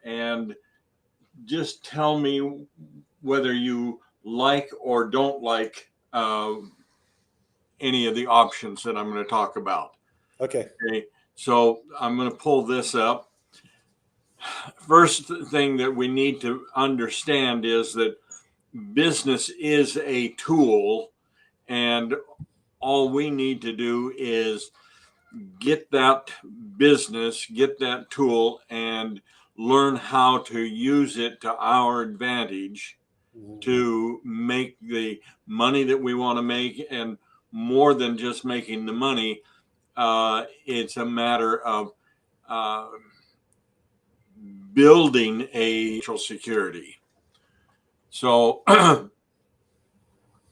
and just tell me whether you like or don't like any of the options that I'm going to talk about. Okay. Okay, so I'm going to pull this up. First thing that we need to understand is that business is a tool, and all we need to do is get that business, get that tool, and learn how to use it to our advantage Mhm. to make the money that we want to make. And more than just making the money, it's a matter of uh, building a social security. So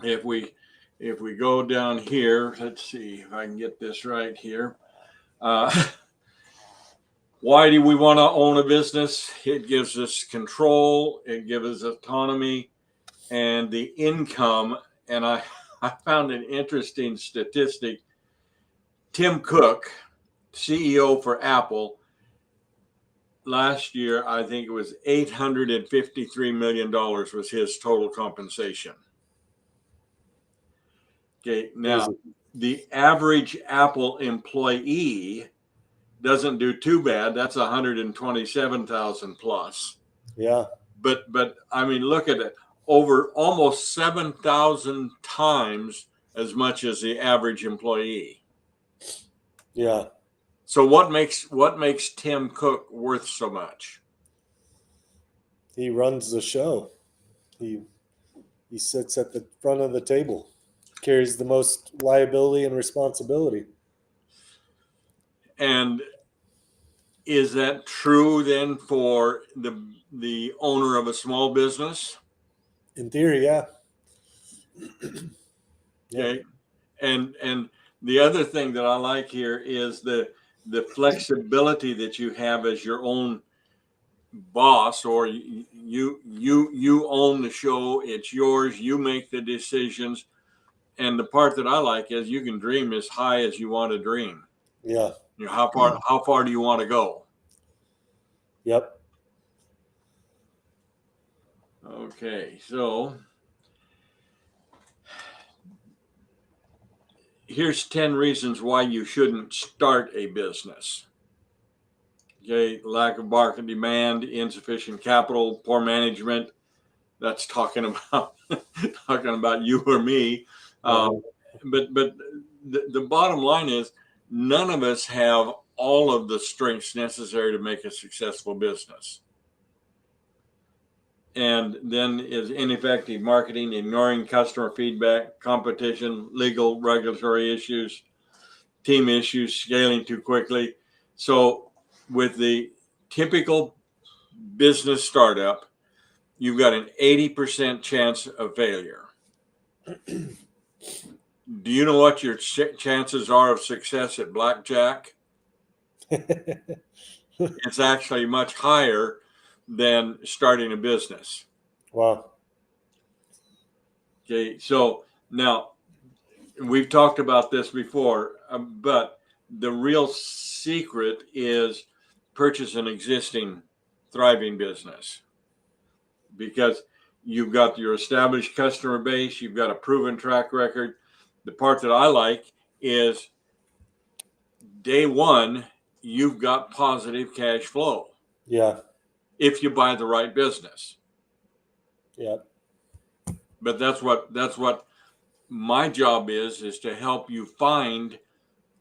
if we go down here, let's see if I can get this right here. Uh, why do we want to own a business? It gives us control, it gives us autonomy, and the income. And I found an interesting statistic. Tim Cook, CEO for Apple, last year, I think it was $853 million was his total compensation. Okay, now Crazy. the average Apple employee doesn't do too bad. That's 127,000 plus. Yeah. But I mean, look at it. Over almost 7,000 times as much as the average employee. Yeah. So what makes Tim Cook worth so much? He runs the show. He he sits at the front of the table, carries the most liability and responsibility. And is that true then for the owner of a small business? In theory, yeah. Yeah. Okay. And the other thing that I like here is the flexibility that you have as your own boss, or you own the show. It's yours. You make the decisions. And the part that I like is you can dream as high as you want to dream. Yeah. You know, how far do you want to go? Yep. Okay, so here's 10 reasons why you shouldn't start a business. Okay, lack of market demand, insufficient capital, poor management. That's talking about talking about you or me. Uh-huh. But the bottom line is none of us have all of the strengths necessary to make a successful business. And then is ineffective marketing, ignoring customer feedback, competition, legal, regulatory issues, team issues, scaling too quickly. So, with the typical business startup, you've got an 80% chance of failure. Do you know what your chances are of success at blackjack? It's actually much higher than starting a business. Wow. Okay, so now we've talked about this before, but the real secret is purchase an existing thriving business, because you've got your established customer base, you've got a proven track record. The part that I like is day one, you've got positive cash flow Yeah. if you buy the right business. Yeah. But that's what my job is to help you find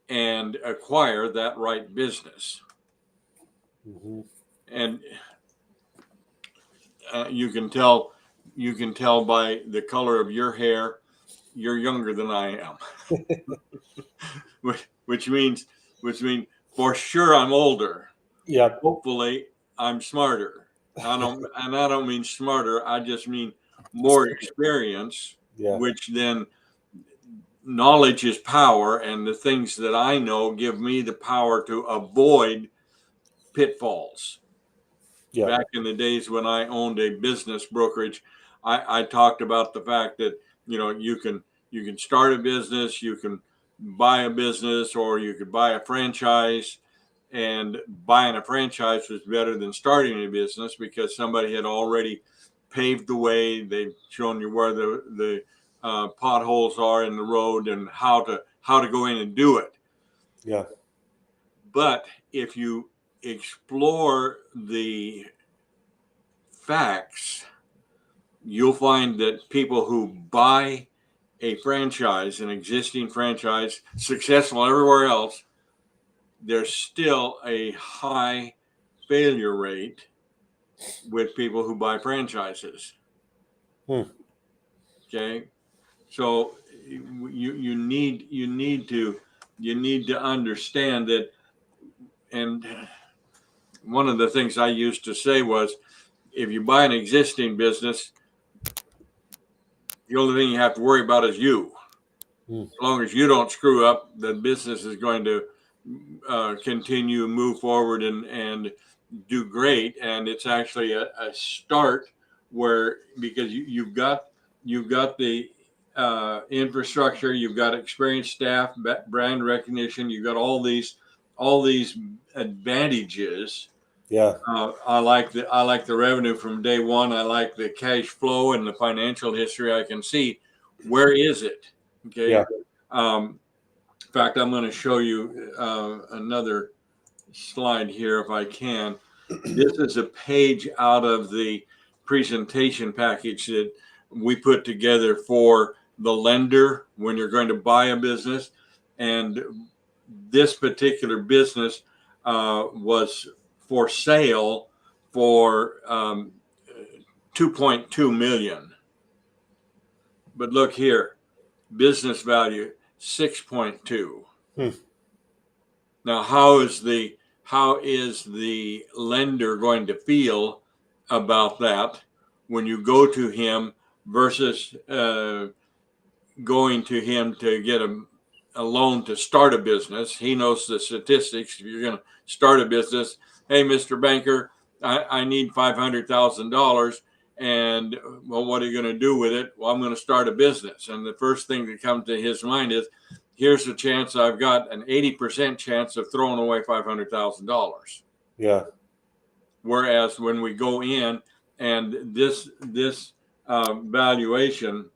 and acquire that right business. Hmm. And you can tell by the color of your hair you're younger than I am. which means for sure I'm older. Yep. Hopefully I'm smarter. I don't mean smarter, I just mean more experience, Yeah. which then knowledge is power, and the things that I know give me the power to avoid pitfalls. Yep. Back in the days when I owned a business brokerage, I talked about the fact that you can start a business, you can buy a business, or you could buy a franchise, and buying a franchise was better than starting a business because somebody had already paved the way. They've shown you where the potholes are in the road and how to go in and do it. Yeah. But if you explore the facts, you'll find that people who buy a franchise, an existing franchise, successful everywhere else, there's still a high failure rate with people who buy franchises. Hmm. Okay, so you need to understand that. And one of the things I used to say was, if you buy an existing business, the only thing you have to worry about is you. Hmm. As long as you don't screw up, the business is going to continue, move forward, and do great. And it's actually a start where, because you've got the infrastructure, you've got experienced staff, brand recognition, you've got all these advantages. Yeah. I like the revenue from day one. I like the cash flow and the financial history I can see. Where is it? Okay. Yeah. In fact, I'm going to show you another slide here if I can. This is a page out of the presentation package that we put together for the lender when you're going to buy a business. And this particular business was for sale for 2.2 million. But look here, business value 6.2. Hmm. Now, how is the lender going to feel about that when you go to him versus going to him to get a loan to start a business? He knows the statistics. If you're going to start a business, hey, Mr. Banker, I need $500,000. And well, what are you going to do with it? Well, I'm going to start a business. And the first thing that comes to his mind is, here's a chance. I've got an 80% chance of throwing away $500,000. Yeah. Whereas when we go in, and this valuation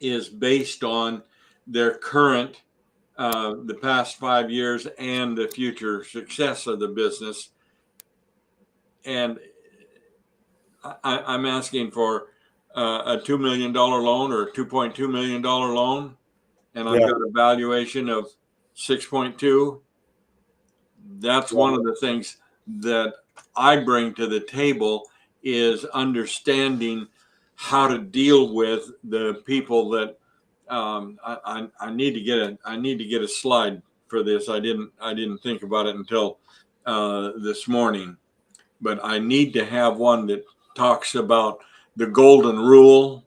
is based on their current, the past 5 years and the future success of the business. And I'm asking for a $2 million loan or a $2.2 million loan, and I've Yeah. got a valuation of 6.2. That's Yeah. one of the things that I bring to the table, is understanding how to deal with the people that I need to get a slide for this. I didn't think about it until this morning, but I need to have one that talks about the golden rule.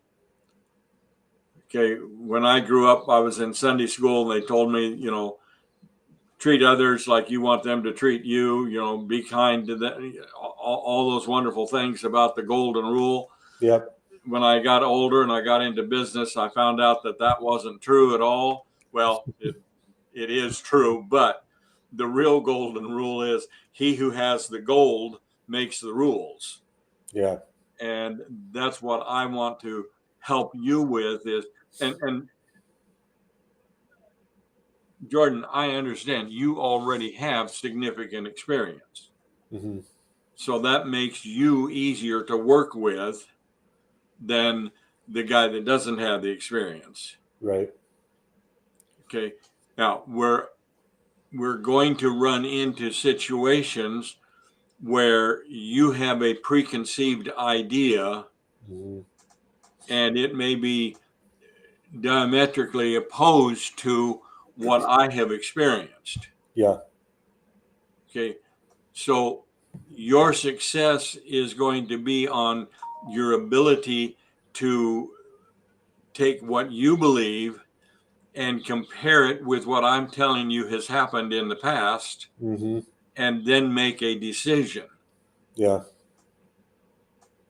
Okay, when I grew up, I was in Sunday school, and they told me, treat others like you want them to treat you, be kind to them, all those wonderful things about the golden rule. Yep. When I got older and I got into business, I found out that wasn't true at all. Well, it is true, but the real golden rule is, he who has the gold makes the rules. Yeah. And that's what I want to help you with is, and Jordan, I understand you already have significant experience. Hmm. So that makes you easier to work with than the guy that doesn't have the experience. Right. Okay. Now we're going to run into situations where you have a preconceived idea, Hmm. and it may be diametrically opposed to what I have experienced. Yeah. Okay. So your success is going to be on your ability to take what you believe and compare it with what I'm telling you has happened in the past, Hmm. and then make a decision. Yeah.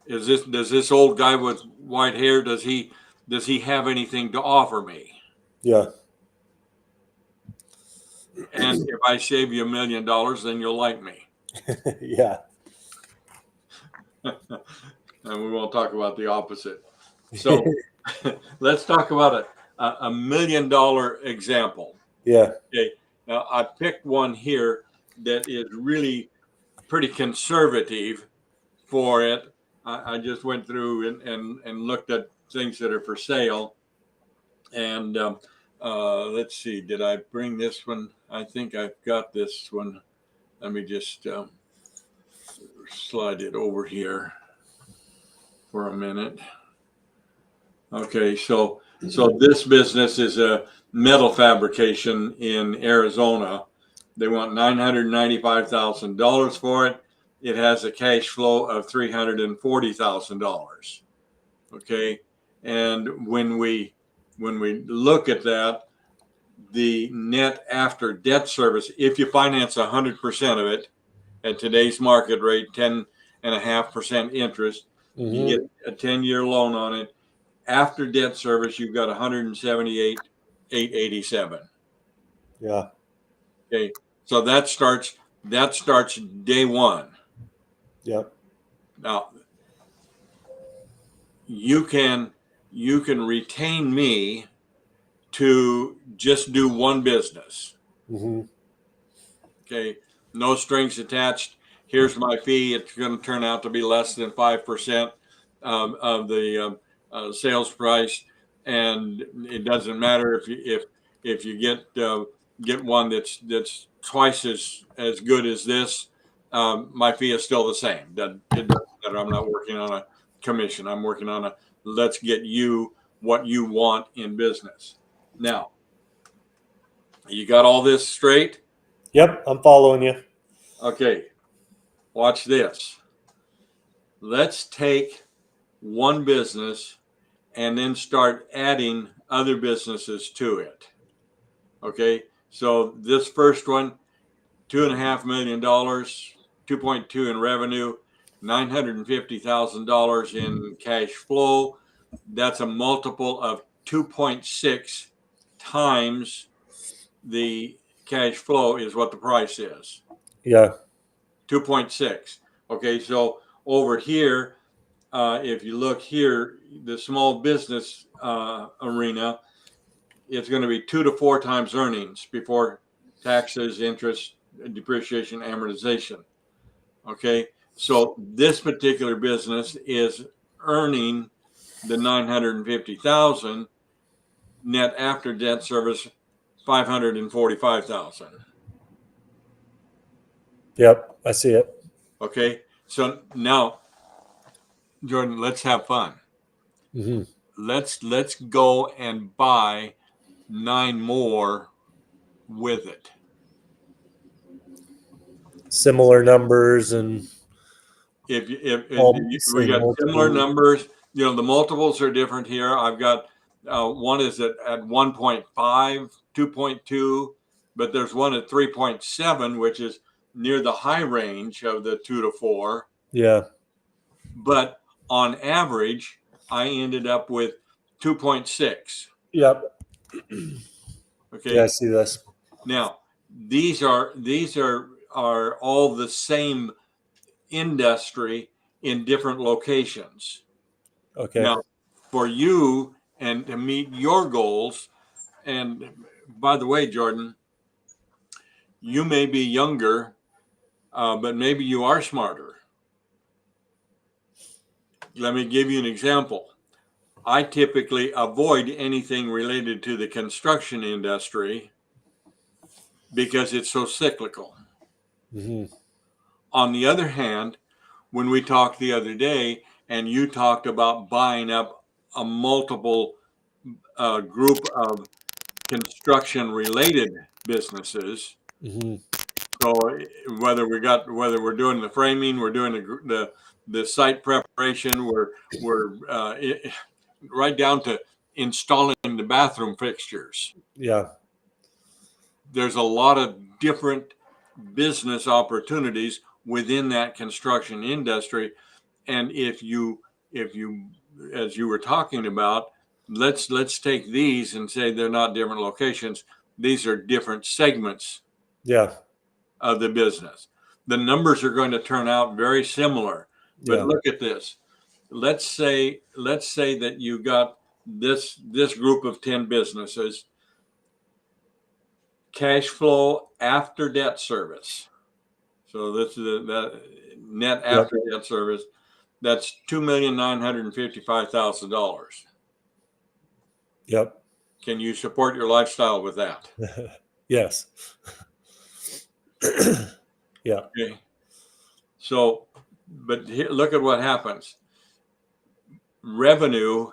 Does this old guy with white hair, does he have anything to offer me? Yeah. And if I save you $1 million, then you'll like me. Yeah. And we won't talk about the opposite. So let's talk about a $1 million example. Yeah. Okay. Now I picked one here that is really pretty conservative for it. I just went through and looked at things that are for sale. And let's see, did I bring this one? I think I've got this one. Let me just slide it over here for a minute. Okay, so this business is a metal fabrication in Arizona. They want $995,000 for it. It has a cash flow of $340,000. Okay, and when we look at that, the net after debt service, if you finance 100% of it at today's market rate, 10.5% interest, you Mm-hmm. get a 10-year loan on it. After debt service, you've got 178,887. Yeah. Okay, so that starts day one. Yep. Now you can retain me to just do one business. Mm-hmm. Okay, no strings attached. Here's my fee. It's going to turn out to be less than 5% of the sales price, and it doesn't matter if you get one that's twice as good as this. My fee is still the same. It doesn't matter. I'm not working on a commission. I'm working on a let's get you what you want in business. Now, you got all this straight? Yep. I'm following you. Okay, watch this. Let's take one business and then start adding other businesses to it. Okay, so this first one, $2.5 million, 2.2 in revenue, $950,000 in cash flow. That's a multiple of 2.6 times the cash flow is what the price is. Yeah. 2.6. Okay, so over here, if you look here, the small business arena, it's going to be 2 to 4 times earnings before taxes, interest, depreciation, amortization. Okay, so this particular business is earning the 950,000 net after debt service, 545,000. Yep. I see it. Okay, so now, Jordan, let's have fun. Mm-hmm. Let's go and buy 9 more with it. Similar numbers and If all we same got similar multiple. numbers, the multiples are different here. I've got one is at 1.5, 2.2, but there's one at 3.7, which is near the high range of the 2 to 4. Yeah. But on average, I ended up with 2.6. Yep. Okay. Yeah. I see this. Now, these are all the same industry in different locations. Okay. Now, for you and to meet your goals, and by the way, Jordan, you may be younger, but maybe you are smarter. Let me give you an example. I typically avoid anything related to the construction industry because it's so cyclical. Mm-hmm. On the other hand, when we talked the other day and you talked about buying up a multiple group of construction related businesses, Mm-hmm. so whether we're doing the framing, we're doing the site preparation, we're right down to installing the bathroom fixtures. Yeah. There's a lot of different business opportunities within that construction industry, and if you as you were talking about, let's take these and say they're not different locations. These are different segments Yeah. of the business. The numbers are going to turn out very similar. But Yeah. look at this. Let's say that you got this group of 10 businesses, cash flow after debt service. So this is the net after debt service. That's $2,955,000. Yep. Can you support your lifestyle with that? Yes. Yeah. Okay. So, but here, look at what happens. Revenue,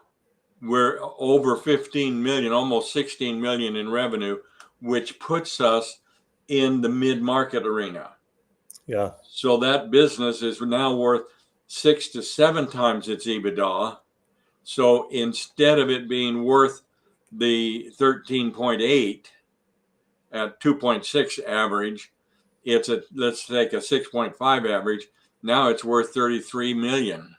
we're over 15 million, almost 16 million in revenue, which puts us in the mid-market arena. Yeah. So that business is now worth 6 to 7 times its EBITDA. So instead of it being worth the 13.8 at 2.6 average, it's let's take a 6.5 average. Now it's worth 33 million.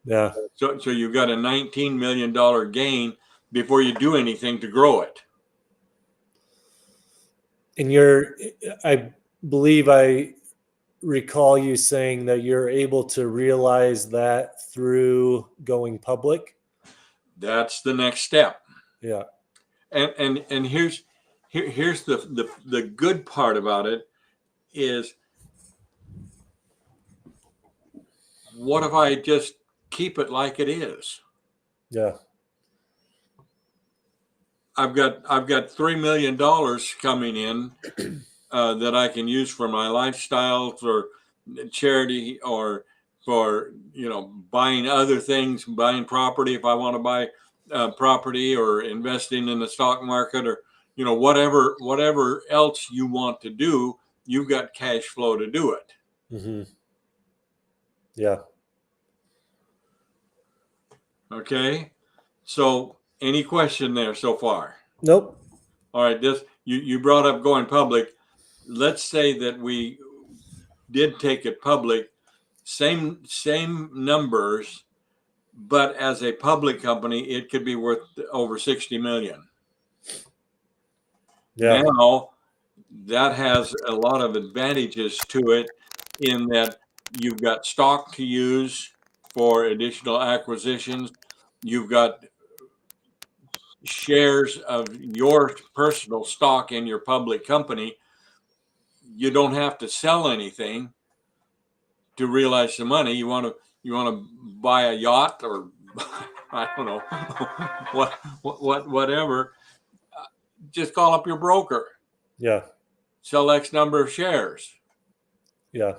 Yeah. So you've got a $19 million gain before you do anything to grow it. And I believe I recall you saying that you're able to realize that through going public. That's the next step. Yeah. And here's the good part about it is, what if I just keep it like it is? Yeah. I've got $3 million coming in that I can use for my lifestyle, for charity, or for buying other things, buying property if I want to buy property, or investing in the stock market, or whatever else you want to do. You've got cash flow to do it. Mm-hmm. Yeah. Okay. So any question there so far? Nope. All right. You brought up going public. Let's say that we did take it public, same numbers, but as a public company, it could be worth over 60 million. Yeah. Now, that has a lot of advantages to it, in that you've got stock to use for additional acquisitions. You've got shares of your personal stock in your public company. You don't have to sell anything to realize the money. You want to buy a yacht, or I don't know whatever. Just call up your broker. Yeah. Sell X number of shares. Yeah.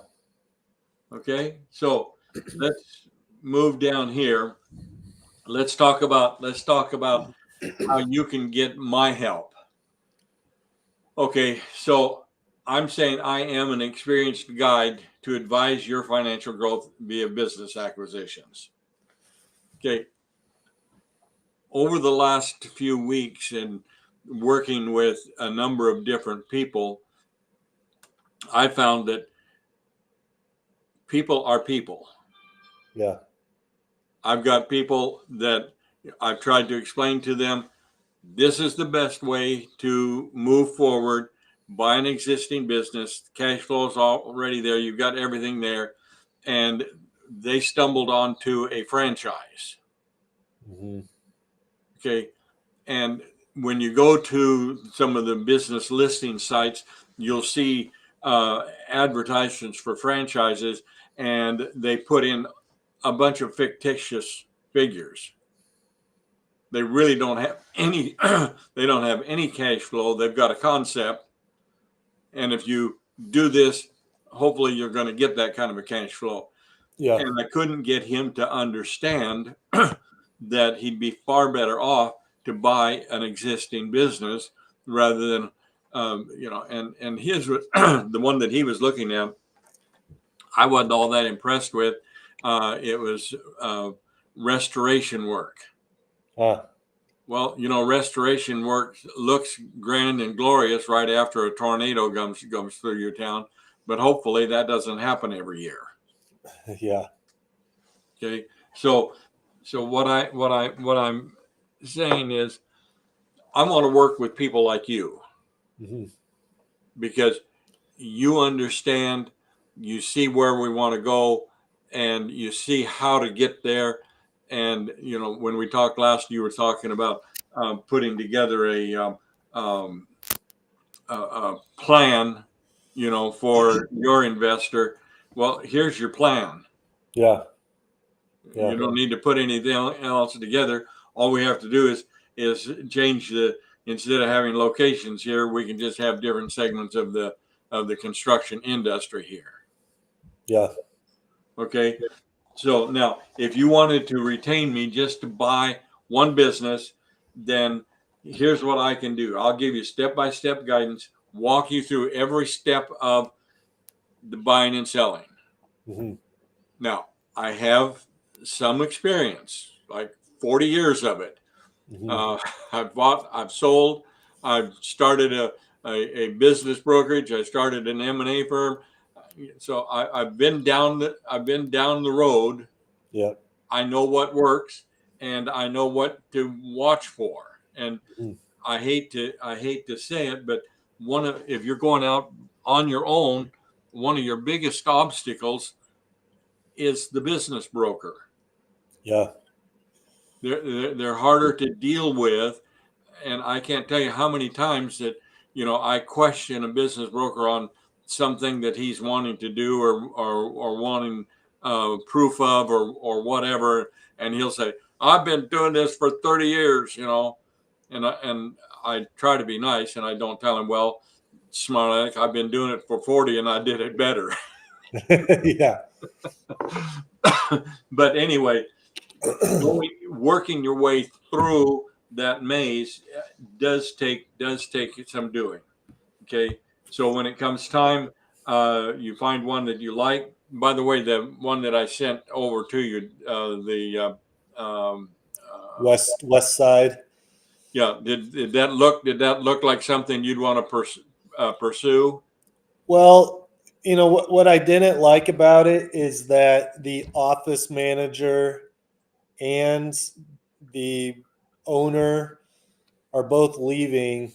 Okay, so let's move down here. Let's talk about how you can get my help. Okay, so I'm saying I am an experienced guide to advise your financial growth via business acquisitions. Okay, over the last few weeks and working with a number of different people, I found that people are people. Yeah. I've got people that I've tried to explain to them, this is the best way to move forward. Buy an existing business. Cash flow is already there. You've got everything there. And they stumbled onto a franchise. Mm-hmm. Okay. And when you go to some of the business listing sites, you'll see advertisements for franchises, and they put in a bunch of fictitious figures. They really don't have any. They don't have any cash flow. They've got a concept, and if you do this, hopefully you're going to get that kind of a cash flow. Yeah. And I couldn't get him to understand that he'd be far better off to buy an existing business rather than, and his the one that he was looking at, I wasn't all that impressed with. It was restoration work. Well, restoration work looks grand and glorious right after a tornado comes through your town, but hopefully that doesn't happen every year. Yeah. Okay. So what I'm saying is, I want to work with people like you. Mm-hmm. because you understand, you see where we want to go, and you see how to get there. And when we talked last, you were talking about putting together um, a plan, for your investor. Well, here's your plan. Yeah. You don't need to put anything else together. All we have to do is change instead of having locations here, we can just have different segments of the construction industry here. Yeah. Okay. So now, if you wanted to retain me just to buy one business, then here's what I can do. I'll give you step-by-step guidance, walk you through every step of the buying and selling. Mm-hmm. Now, I have some experience, like 40 years of it. Mm-hmm. I've bought, I've sold, I've started a business brokerage. I started an M&A firm. So I've been down the road. Yeah. I know what works, and I know what to watch for. And Mm-hmm. I hate to say it, but if you're going out on your own, one of your biggest obstacles is the business broker. Yeah. They're harder to deal with, and I can't tell you how many times that I question a business broker on something that he's wanting to do or wanting proof of or whatever, and he'll say, "I've been doing this for 30 years," and I try to be nice, and I don't tell him, "Well, smart, I've been doing it for 40 and I did it better." Yeah. But anyway, working your way through that maze does take some doing. Okay, so when it comes time, you find one that you like. By the way, the one that I sent over to you, the West side. yeah, did that look like something you'd want to pursue? Well, what I didn't like about it is that the office manager and the owner are both leaving.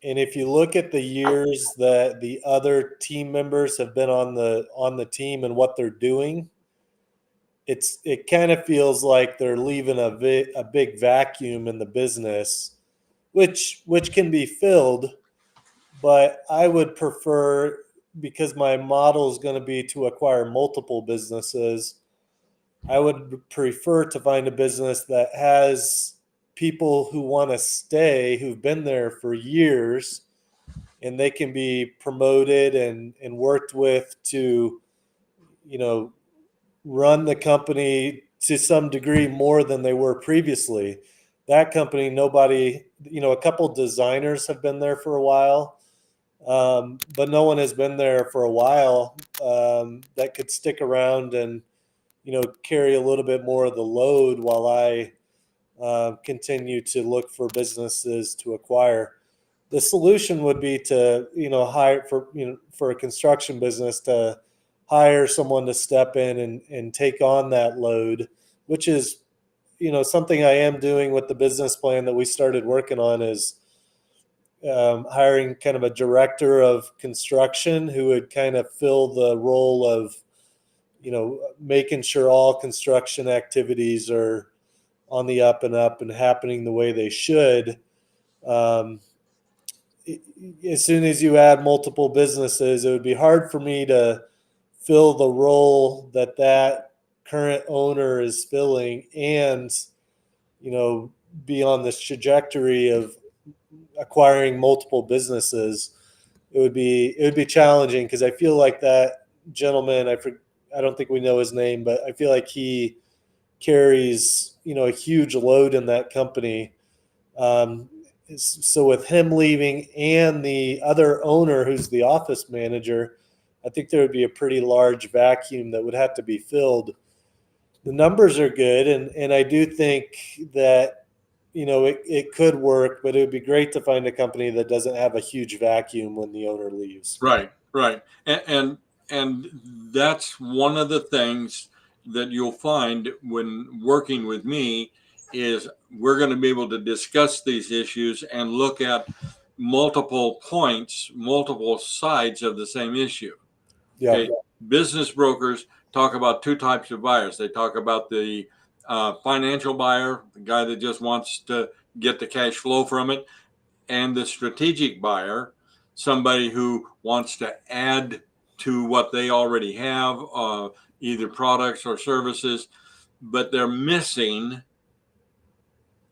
And if you look at the years that the other team members have been on the team and what they're doing, it kind of feels like they're leaving a big vacuum in the business, which can be filled. But I would prefer, because my model is going to be to acquire multiple businesses, I would prefer to find a business that has people who want to stay, who've been there for years, and they can be promoted and worked with to, run the company to some degree more than they were previously. That company, nobody, a couple designers have been there for a while, but no one has been there for a while that could stick around and carry a little bit more of the load while I continue to look for businesses to acquire. The solution would be to hire for a construction business to hire someone to step in and take on that load, which is something I am doing with the business plan that we started working on, is hiring kind of a director of construction who would kind of fill the role of making sure all construction activities are on the up and up and happening the way they should. Um, as soon as you add multiple businesses, it would be hard for me to fill the role that current owner is filling and, be on this trajectory of acquiring multiple businesses. It would be challenging, because I feel like that gentleman, I don't think we know his name, but I feel like he carries a huge load in that company. So with him leaving and the other owner, who's the office manager, I think there would be a pretty large vacuum that would have to be filled. The numbers are good, and I do think that it could work, but it would be great to find a company that doesn't have a huge vacuum when the owner leaves. Right, right, and that's one of the things that you'll find when working with me is we're going to be able to discuss these issues and look at multiple points, multiple sides of the same issue. Yeah. Okay. Business brokers talk about two types of buyers. They talk about the financial buyer, the guy that just wants to get the cash flow from it, and the strategic buyer, somebody who wants to add to what they already have, either products or services, but they're missing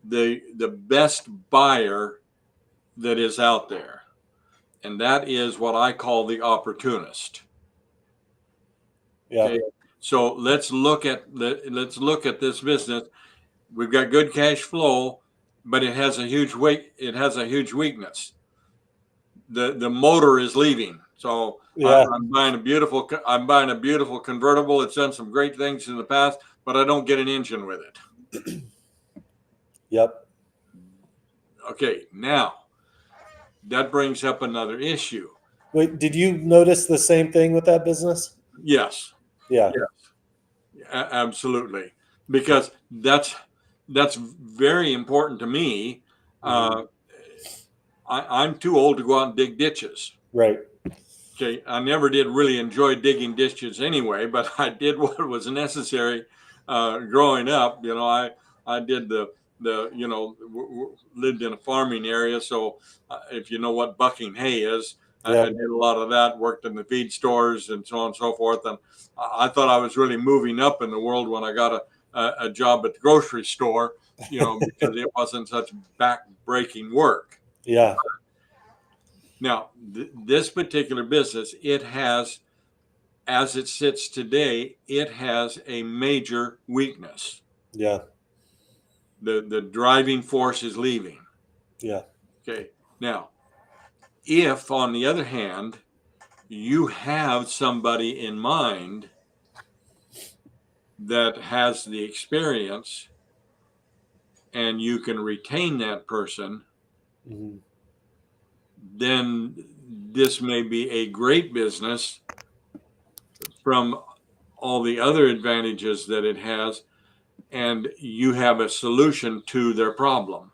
the best buyer that is out there, and that is what I call the opportunist. Yeah. Okay, so let's look at this business. We've got good cash flow, but it has a huge weight. It has a huge weakness. The motor is leaving. So Yeah. I'm buying a beautiful convertible. It's done some great things in the past, but I don't get an engine with it. Yep. Okay, now that brings up another issue. Wait, did you notice the same thing with that business? Yes. Yeah. Absolutely, because that's very important to me. I'm too old to go out and dig ditches. Right. Okay, I never did really enjoy digging ditches anyway, but I did what was necessary growing up. I did the lived in a farming area, so if you know what bucking hay is, Yeah. I did a lot of that. Worked in the feed stores and so on and so forth, and I thought I was really moving up in the world when I got a job at the grocery store. Because it wasn't such back-breaking work. Yeah. Now, this particular business, it has, as it sits today, it has a major weakness. Yeah. The driving force is leaving. Yeah. Okay. Now, if on the other hand, you have somebody in mind that has the experience and you can retain that person, then this may be a great business from all the other advantages that it has, and you have a solution to their problem.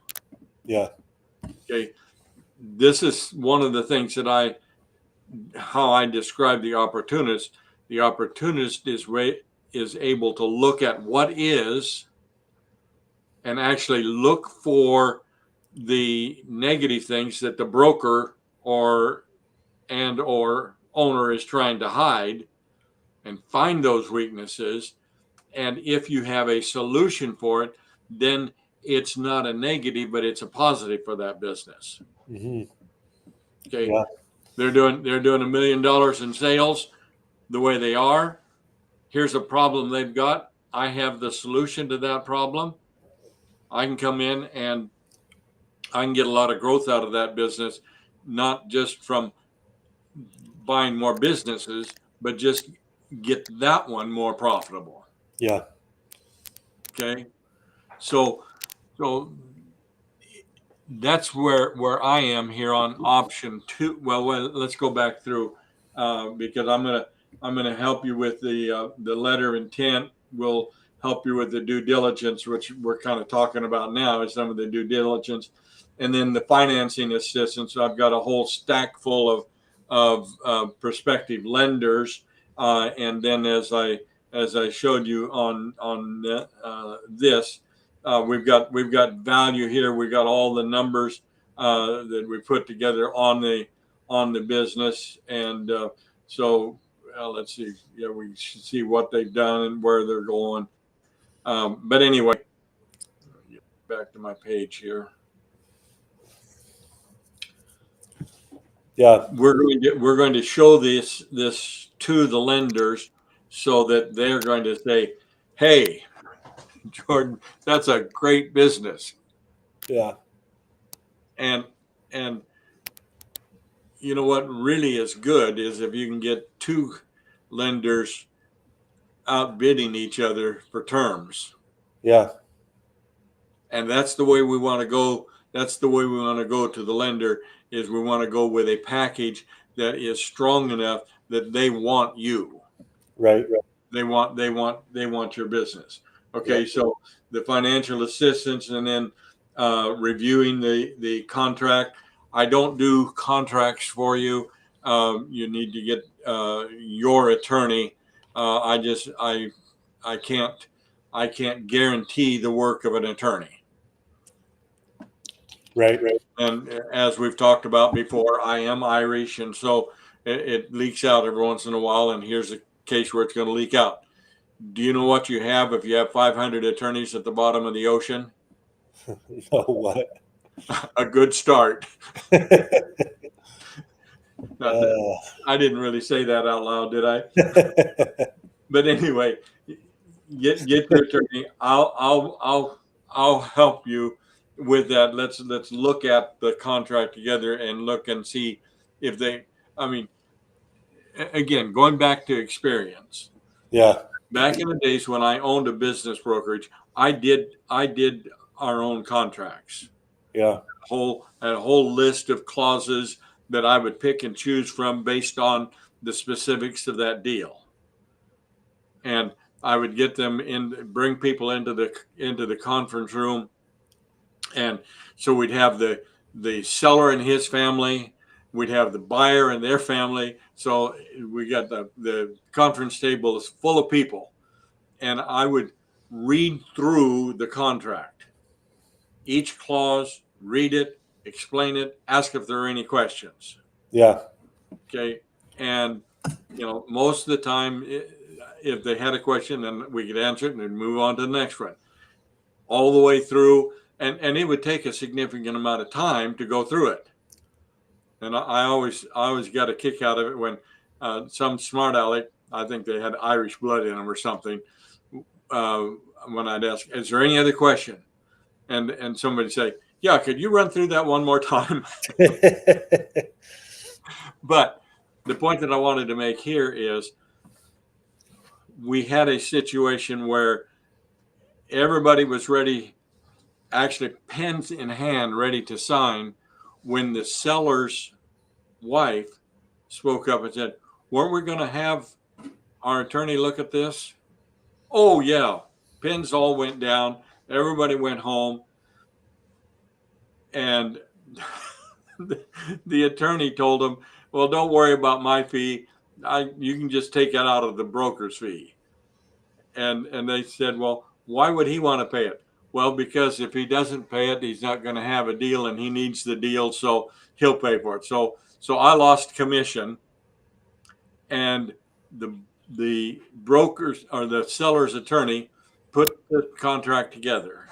Yeah. Okay. This is one of the things that how I describe the opportunist. The opportunist is able to look at what is and actually look for the negative things that the broker or owner is trying to hide and find those weaknesses. And if you have a solution for it, then it's not a negative, but it's a positive for that business. Okay. Yeah. They're doing $1 million in sales the way they are. Here's a problem they've got. I have the solution to that problem. I can come in and I can get a lot of growth out of that business, not just from buying more businesses, but just get that one more profitable. Yeah. Okay. So that's where I am here on option 2. Well, let's go back through because I'm gonna help you with the letter of intent. We'll help you with the due diligence, which we're kind of talking about now, is some of the due diligence, and then the financing assistance. So I've got a whole stack full of prospective lenders, and then as I showed you on this. We've got value here. We've got all the numbers that we put together on the business, and so let's see. Yeah, we should see what they've done and where they're going. But anyway, back to my page here. Yeah. We're going to show this to the lenders so that they're going to say, "Hey, Jordan, that's a great business." Yeah. And you know what really is good is if you can get two lenders outbidding each other for terms. Yeah. And that's the way we want to go. That's the way we want to go to the lender, is we want to go with a package that is strong enough that they want you. Right. They want your business. Okay. Yeah. So the financial assistance, and then reviewing the contract. I don't do contracts for you. You need to get your attorney. I can't guarantee the work of an attorney. Right. And as we've talked about before, I am Irish, and so it leaks out every once in a while. And here's a case where it's going to leak out. Do you know what you have if you have 500 attorneys at the bottom of the ocean? No, what? A good start. Uh, I didn't really say that out loud, did I? But anyway, get your attorney. I'll help you with that. Let's look at the contract together and look and see if they. I mean, again, going back to experience. yeah. Back in the days when I owned a business brokerage, I did our own contracts. Yeah. A whole list of clauses that I would pick and choose from based on the specifics of that deal. And I would get them in, bring people into the conference room, and so we'd have the seller and his family, we'd have the buyer and their family. So we got the conference table is full of people, and I would read through the contract, each clause, read it, explain it, ask if there are any questions. Yeah. Okay, and most of the time, if they had a question, then we could answer it and then move on to the next one, all the way through. And it would take a significant amount of time to go through it. And I always got a kick out of it when some smart aleck, I think they had Irish blood in them or something, when I'd ask, is there any other question? And somebody say, yeah, could you run through that one more time? But the point that I wanted to make here is we had a situation where everybody was ready, actually pens in hand, ready to sign, when the seller's wife spoke up and said, weren't we going to have our attorney look at this? Oh, yeah. Pens all went down. Everybody went home. And the attorney told them, well, don't worry about my fee. You can just take it out of the broker's fee. And they said, well, why would he want to pay it? Well, because if he doesn't pay it, he's not going to have a deal, and he needs the deal, so he'll pay for it. So I lost commission, and the brokers or the seller's attorney put the contract together.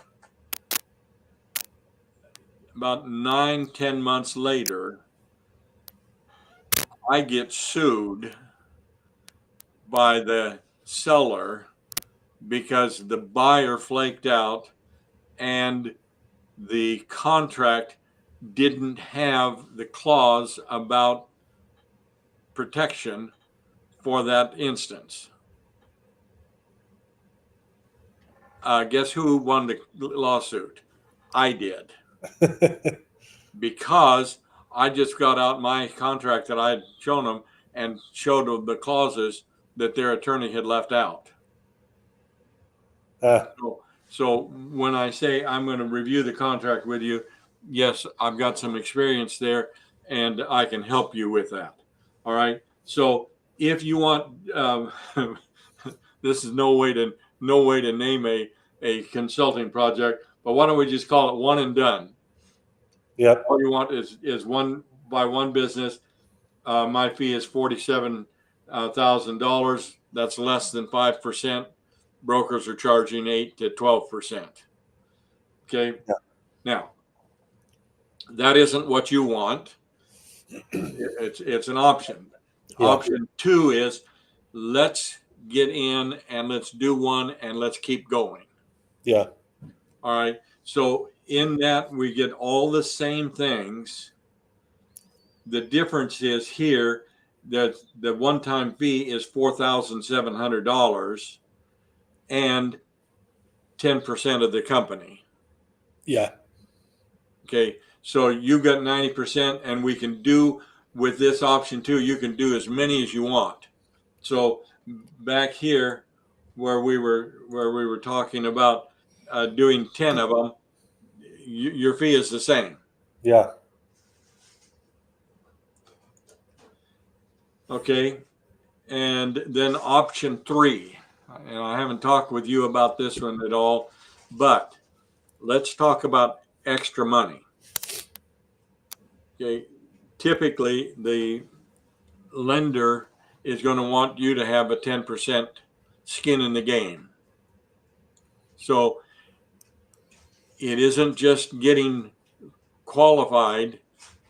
About 9-10 months later, I get sued by the seller because the buyer flaked out and the contract didn't have the clause about protection for that instance. Guess who won the lawsuit? I did. Because I just got out my contract that I had shown them and showed them the clauses that their attorney had left out. So when I say I'm going to review the contract with you, yes, I've got some experience there, and I can help you with that. All right. So if you want, this is no way to name a consulting project, but why don't we just call it one and done? Yep. All you want is one by one business. My fee is $47,000. That's less than 5%. Brokers are charging 8 to 12%. Okay. Yeah. Now, that isn't what you want. It's an option. Yeah. Option 2 is let's get in and let's do one and let's keep going. Yeah. All right. So in that we get all the same things. The difference is here that the one-time fee is $4,700 and 10% of the company. Yeah. Okay. So you got 90%, and we can do with this option 2, you can do as many as you want. So back here where we were talking about doing 10 of them, your fee is the same. Yeah. Okay. And then option 3, and I haven't talked with you about this one at all, but let's talk about extra money. Okay. Typically, the lender is going to want you to have a 10% skin in the game. So it isn't just getting qualified,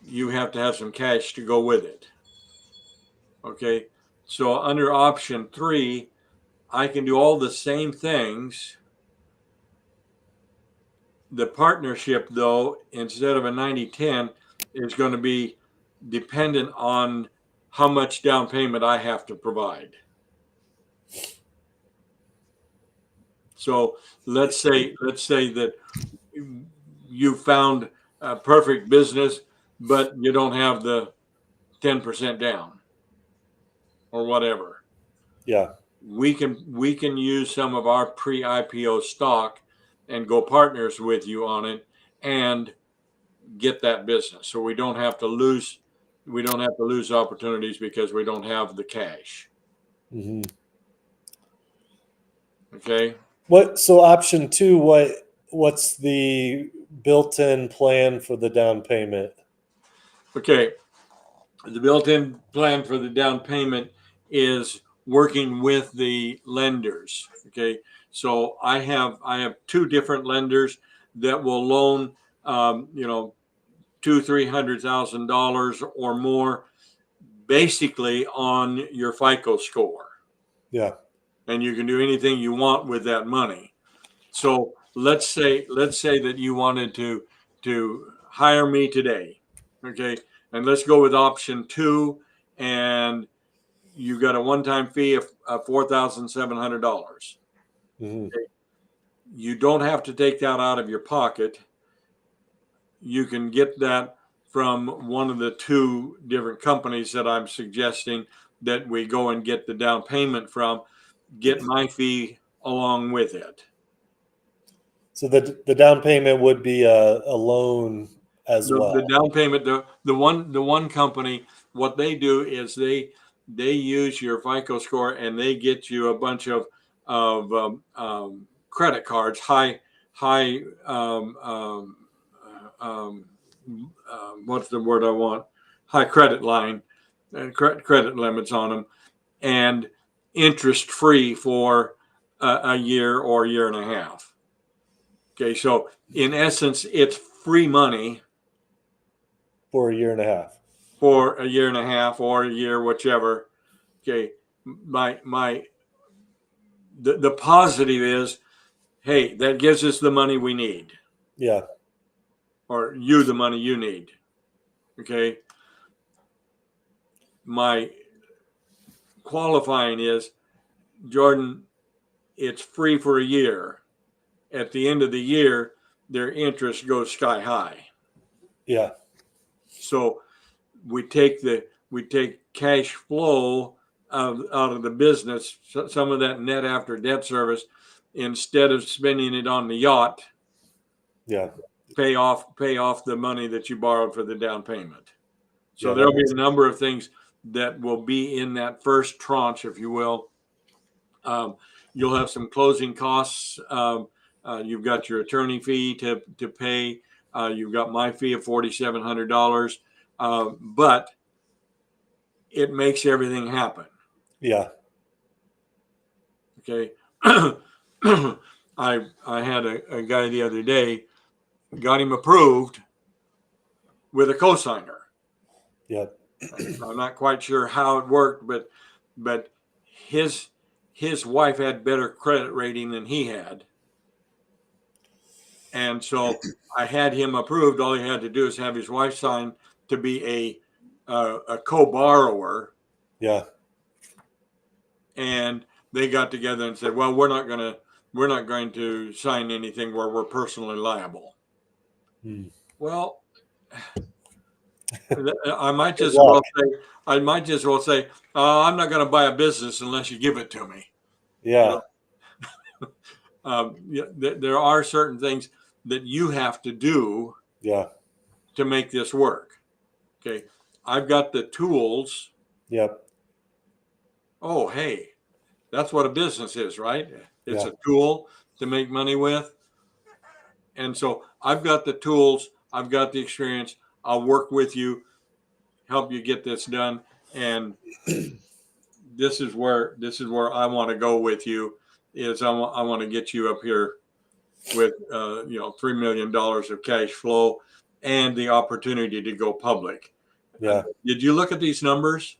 you have to have some cash to go with it. Okay. So under option 3, I can do all the same things. The partnership, though, instead of a 90-10, is going to be dependent on how much down payment I have to provide. So let's say that you found a perfect business, but you don't have the 10% down or whatever. Yeah. We can use some of our pre-IPO stock and go partners with you on it and get that business. So we don't have to lose opportunities because we don't have the cash. Mm-hmm. Okay. So option 2, what's the built-in plan for the down payment? Okay. The built-in plan for the down payment is working with the lenders. Okay. So I have 2 different lenders that will loan, $200,000-300,000 or more, basically on your FICO score, Yeah. and you can do anything you want with that money. So let's say that you wanted to hire me today, okay, and let's go with option 2, and you got a one-time fee of $4,700. Mm-hmm. Okay? You don't have to take that out of your pocket. You can get that from one of the 2 different companies that I'm suggesting that we go and get the down payment from. Get my fee along with it. So the down payment would be a loan as The well. down payment, the one company, what they do is they use your FICO score and they get you a bunch of credit cards, high um, what's the word I want? High credit line, credit limits on them, and interest free for a year or a year and a half. Okay, so in essence, it's free money For a year and a half. for a year and a half or a year, whichever. Okay, the positive is, hey, that gives us the money we need, Yeah. or you the money you need. Okay, my qualifying is, Jordan, it's free for a year. At the end of the year, their interest goes sky high. Yeah. So we take cash flow out of the business, some of that net after debt service, instead of spending it on the yacht. Yeah. Pay off the money that you borrowed for the down payment. So Yeah, that there'll be makes a number of things that will be in that first tranche, if you will. You'll have some closing costs. You've got your attorney fee to pay. You've got my fee of $4,700, but it makes everything happen. Yeah. Okay. I had a guy the other day, got him approved with a cosigner. Yeah. I'm not quite sure how it worked, but his wife had better credit rating than he had, and so I had him approved. All he had to do is have his wife sign to be a co-borrower, Yeah. and they got together and said, "Well, we're not going to sign anything where we're personally liable." Hmm. Well, I might Good just luck. well say, I'm not going to buy a business unless you give it to me. Yeah. There are certain things that you have to do Yeah. to make this work. Okay, I've got the tools. Yep. Oh, hey, that's what a business is, right? It's Yeah. a tool to make money with. And so I've got the tools, I've got the experience. I'll work with you, help you get this done. And this is where I want to go with you. Is I want to get you up here with $3 million of cash flow and the opportunity to go public. Yeah. Did you look at these numbers?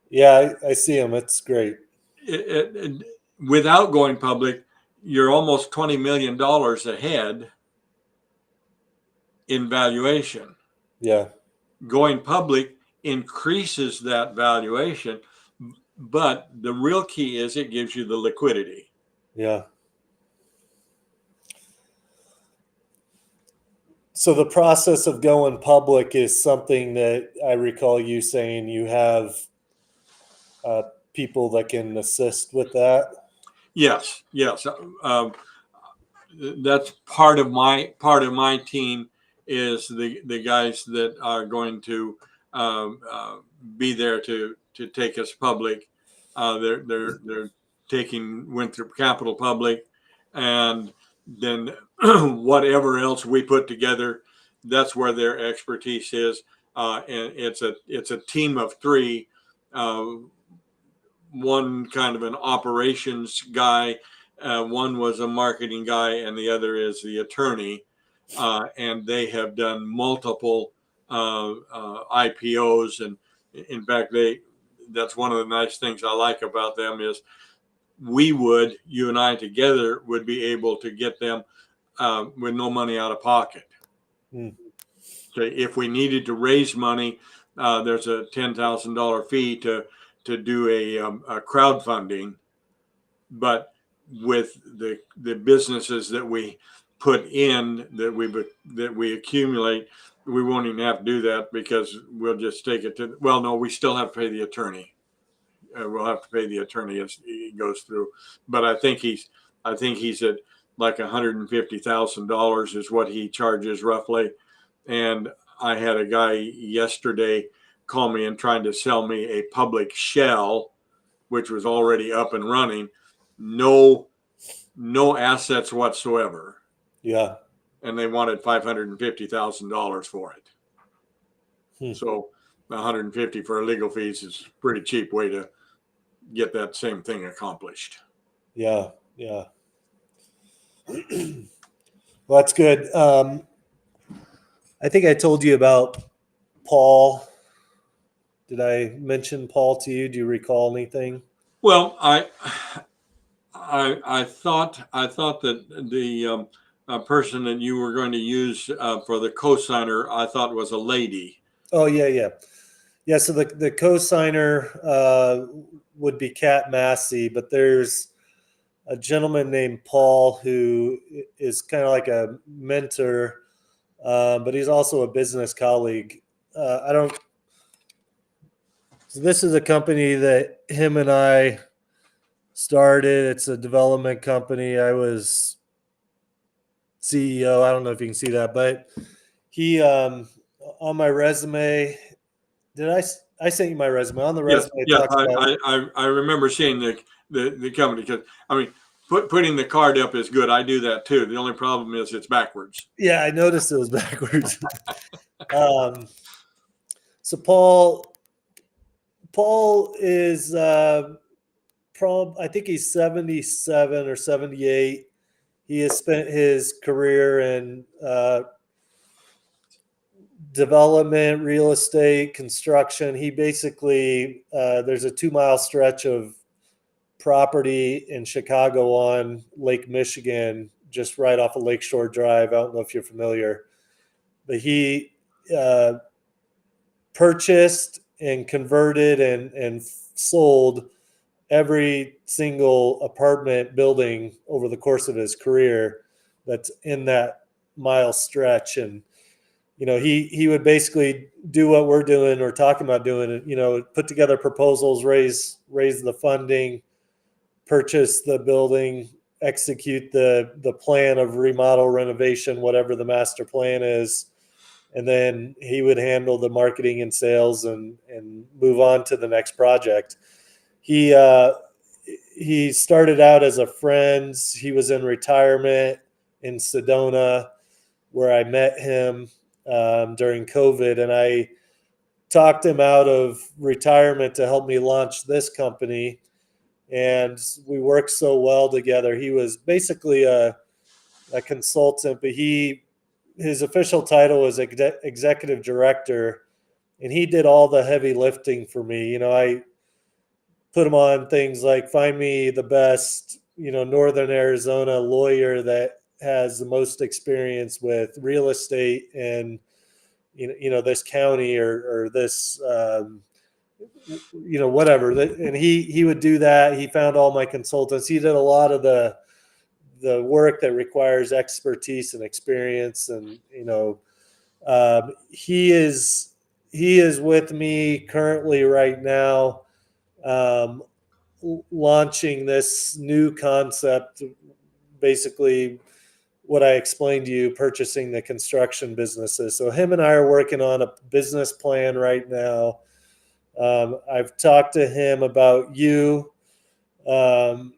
Yeah. I see them. It's great. Without going public, you're almost $20 million ahead in valuation. Yeah. Going public increases that valuation, but the real key is it gives you the liquidity. Yeah. So the process of going public is something that I recall you saying you have people that can assist with that. Yes, yes. That's part of my team is the guys that are going to be there to take us public. They're taking Winthrop Capital public, and then whatever else we put together, that's where their expertise is. And it's a team of three. One kind of an operations guy, one was a marketing guy, and the other is the attorney. And they have done multiple IPOs, and in fact, that's one of the nice things I like about them is you and I together would be able to get them with no money out of pocket. Mm. So if we needed to raise money, there's a $10,000 fee to do a crowdfunding, but with the businesses that we put in that we accumulate, we won't even have to do that because we'll just take it to. Well, no, we still have to pay the attorney. We'll have to pay the attorney as he goes through, but I think he's at like $150,000 is what he charges roughly. And I had a guy yesterday call me and trying to sell me a public shell, which was already up and running, no assets whatsoever, Yeah. and they wanted $550,000 for it. Hmm. So 150 for legal fees is a pretty cheap way to get that same thing accomplished. Yeah. Yeah. Well, that's good. I think I told you about Paul. Did I mention Paul to you? Do you recall anything? Well, I thought that the person that you were going to use for the cosigner, I thought was a lady. Oh, yeah, yeah. Yeah, so the co-signer would be Kat Massey, but there's a gentleman named Paul who is kind of like a mentor, but he's also a business colleague. I don't. So this is a company that him and I started. It's a development company. I was CEO. I don't know if you can see that, but he on my resume. Did I sent you my resume on the Yes, resume? It yes, talks about. I remember seeing the company because I mean putting the card up is good. I do that too. The only problem is it's backwards. Yeah, I noticed it was backwards. um, so Paul is I think he's 77 or 78. He has spent his career in development, real estate, construction. He basically there's a 2 mile stretch of property in Chicago on Lake Michigan, just right off of Lakeshore Drive. I don't know if you're familiar, but he purchased and converted and sold every single apartment building over the course of his career that's in that mile stretch. And he would basically do what we're doing or talking about doing, put together proposals, raise the funding, purchase the building, execute the plan of remodel, renovation, whatever the master plan is, and then he would handle the marketing and sales and move on to the next project. he uh, he started out as a friend. He was in retirement in Sedona, where I met him during COVID, and I talked him out of retirement to help me launch this company. And we worked so well together. He was basically a consultant, but his official title was executive director, and he did all the heavy lifting for me. I put him on things like find me the best, Northern Arizona lawyer that has the most experience with real estate and this county or this whatever. And he would do that. He found all my consultants. He did a lot of the work that requires expertise and experience. And he is with me currently right now, um, launching this new concept, basically what I explained to you, purchasing the construction businesses. So him and I are working on a business plan right now. I've talked to him about you. Um,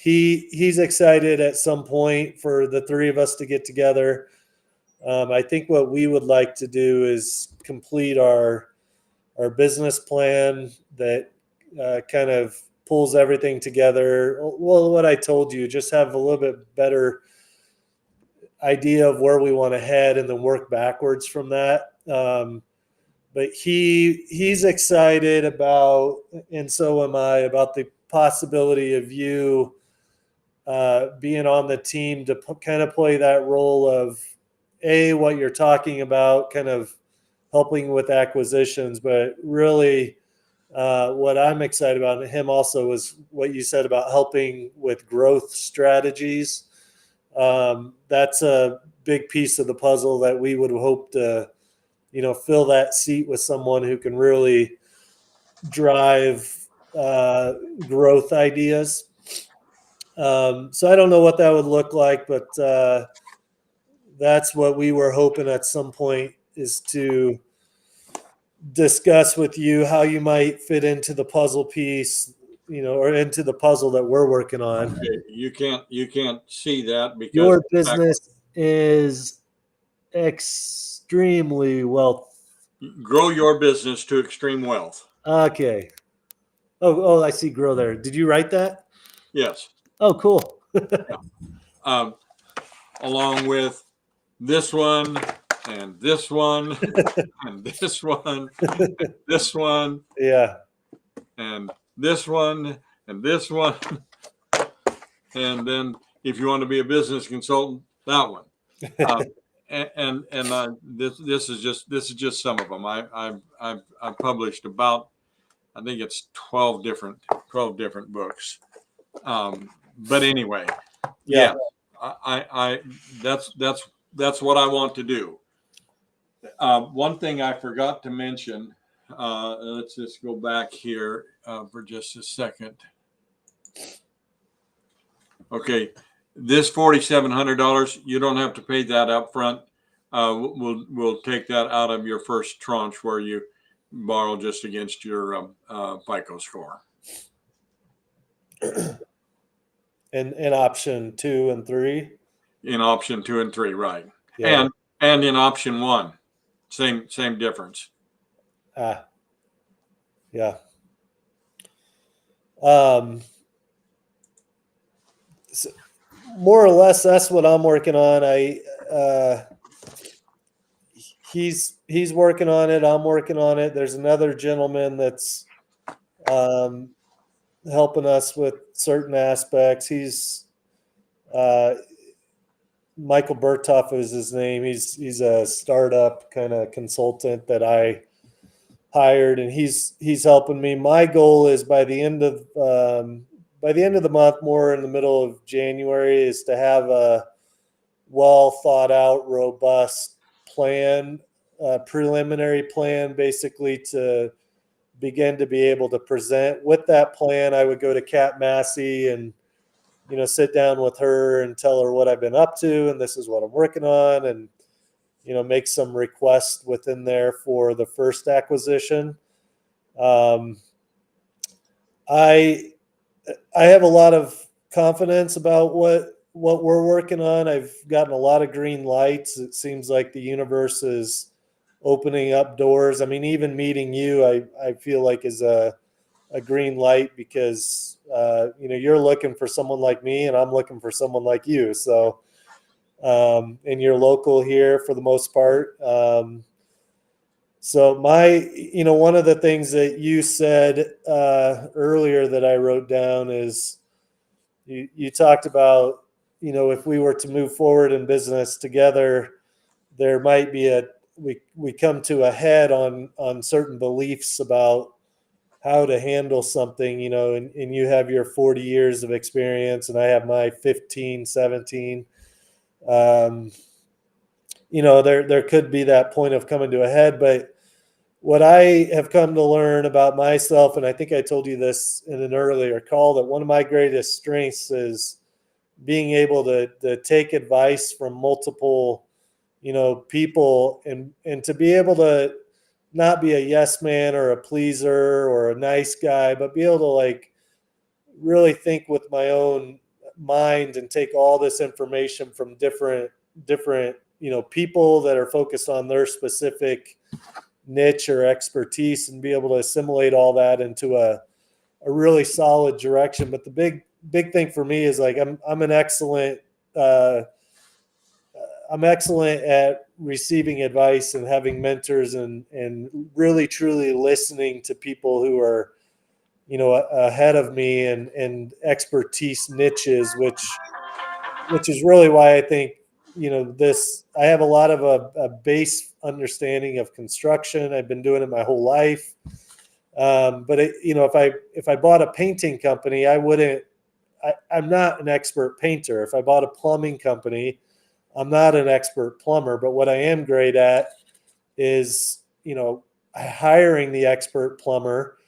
he's excited at some point for the three of us to get together. I think what we would like to do is complete our business plan that kind of pulls everything together. Well, what I told you, just have a little bit better idea of where we want to head and then work backwards from that. But he's excited about, and so am I, about the possibility of you being on the team to kind of play that role of what you're talking about, kind of helping with acquisitions, but really what I'm excited about him also is what you said about helping with growth strategies. That's a big piece of the puzzle that we would hope to, fill that seat with someone who can really drive growth ideas. So I don't know what that would look like, but that's what we were hoping at some point, is to discuss with you how you might fit into the puzzle piece, or into the puzzle that we're working on. Okay, you can't see that because Your business is extremely well. grow your business to extreme wealth. Okay. Oh, I see grow there. Did you write that? Yes. Oh, cool. Um, along with this one and this one and this one, and this one, Yeah. and this one and this one, and then if you want to be a business consultant, that one. This is just some of them. I've published about, I think it's 12 different books. But anyway, Yeah. I that's what I want to do. One thing I forgot to mention. Let's just go back here for just a second. Okay, this $4,700, you don't have to pay that up front. We'll take that out of your first tranche where you borrow just against your FICO score. In option 2 and 3. In option 2 and 3, right? Yeah. And in option 1, same difference. Yeah. So more or less, that's what I'm working on. He's working on it. I'm working on it. There's another gentleman that's helping us with certain aspects. He's Michael Bertoff is his name. He's a startup kind of consultant that I hired, and he's helping me. My goal is by the end of the month, more in the middle of January, is to have a well thought out, robust plan, preliminary plan, basically to begin to be able to present. With that plan, I would go to Kat Massey and sit down with her and tell her what I've been up to, and this is what I'm working on, and make some requests within there for the first acquisition. I have a lot of confidence about what we're working on. I've gotten a lot of green lights. It seems like the universe is opening up doors. I mean, even meeting you, I feel like is a green light because you're looking for someone like me, and I'm looking for someone like you. So, and you're local here for the most part. So one of the things that you said earlier that I wrote down is you talked about, if we were to move forward in business together, there might be we come to a head on certain beliefs about how to handle something, and you have your 40 years of experience and I have my 15, 17. There could be that point of coming to a head, but what I have come to learn about myself, and I think I told you this in an earlier call, that one of my greatest strengths is being able to take advice from multiple, people, and to be able to not be a yes man or a pleaser or a nice guy, but be able to like really think with my own mind and take all this information from different people that are focused on their specific niche or expertise and be able to assimilate all that into a really solid direction. But the big thing for me is like I'm an excellent I'm excellent at receiving advice and having mentors and really truly listening to people who are ahead of me and expertise niches, which is really why I think this I have a lot of a base understanding of construction. I've been doing it my whole life. But if I bought a painting company, I'm not an expert painter. If I bought a plumbing company, I'm not an expert plumber. But what I am great at is hiring the expert plumber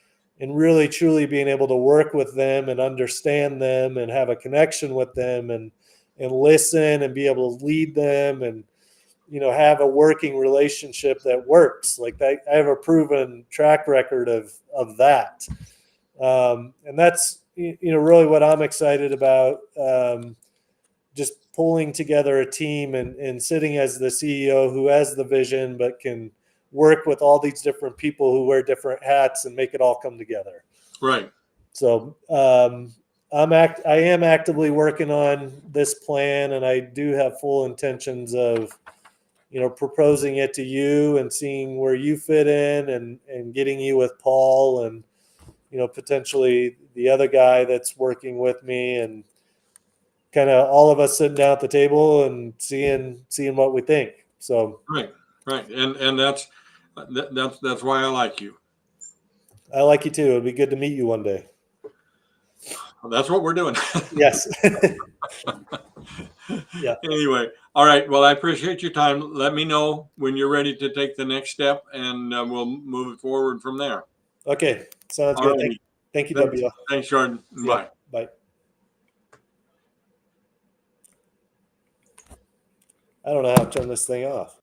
and really truly being able to work with them and understand them and have a connection with them and listen and be able to lead them and have a working relationship that works. Like that, I have a proven track record of that, and that's really what I'm excited about. Just pulling together a team and sitting as the CEO who has the vision but can work with all these different people who wear different hats and make it all come together. Right. So I am actively working on this plan, and I do have full intentions of proposing it to you and seeing where you fit in and getting you with Paul and potentially the other guy that's working with me, and kind of all of us sitting down at the table and seeing what we think. So right, and that's why I like you. I like you too. It'd be good to meet you one day. Well, that's what we're doing. Yes. Yeah. Anyway, all right. Well, I appreciate your time. Let me know when you're ready to take the next step, and we'll move it forward from there. Okay. Sounds All good. righty. Thank you, Thanks, W. thanks, Jordan. Yeah. Bye. Bye. I don't know how to turn this thing off.